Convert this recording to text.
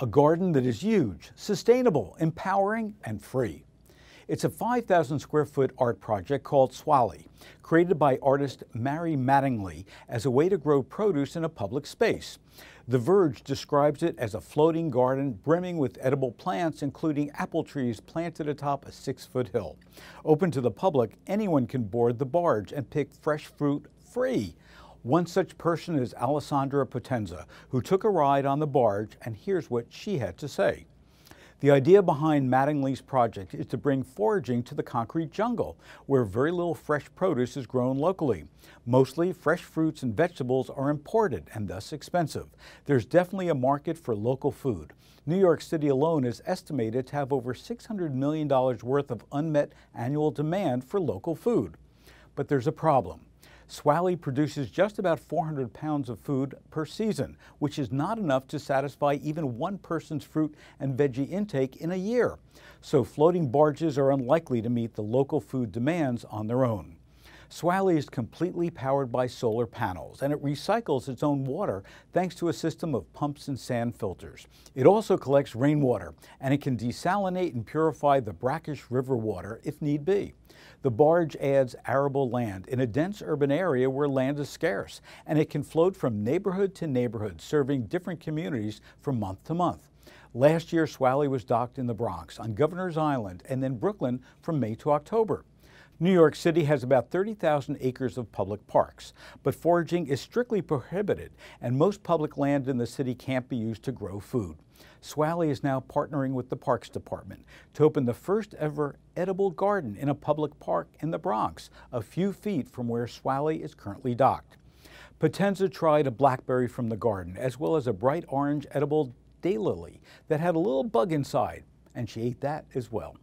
A garden that is huge, sustainable, empowering, and free. It's a 5,000 square foot art project called Swale, created by artist Mary Mattingly as a way to grow produce in a public space. The Verge describes it as a floating garden brimming with edible plants, including apple trees planted atop a 6-foot hill. Open to the public, anyone can board the barge and pick fresh fruit free. One such person is Alessandra Potenza, who took a ride on the barge, and here's what she had to say. The idea behind Mattingly's project is to bring foraging to the concrete jungle, where very little fresh produce is grown locally. Mostly fresh fruits and vegetables are imported and thus expensive. There's definitely a market for local food. New York City alone is estimated to have over $600 million worth of unmet annual demand for local food. But there's a problem. Swale produces just about 400 pounds of food per season, which is not enough to satisfy even one person's fruit and veggie intake in a year. So floating barges are unlikely to meet the local food demands on their own. Swale is completely powered by solar panels, and it recycles its own water thanks to a system of pumps and sand filters. It also collects rainwater, and it can desalinate and purify the brackish river water if need be. The barge adds arable land in a dense urban area where land is scarce, and it can float from neighborhood to neighborhood, serving different communities from month to month. Last year, Swale was docked in the Bronx, on Governor's Island, and then Brooklyn from May to October. New York City has about 30,000 acres of public parks, but foraging is strictly prohibited, and most public land in the city can't be used to grow food. Swale is now partnering with the Parks Department to open the first ever edible garden in a public park in the Bronx, a few feet from where Swale is currently docked. Potenza tried a blackberry from the garden, as well as a bright orange edible daylily that had a little bug inside, and she ate that as well.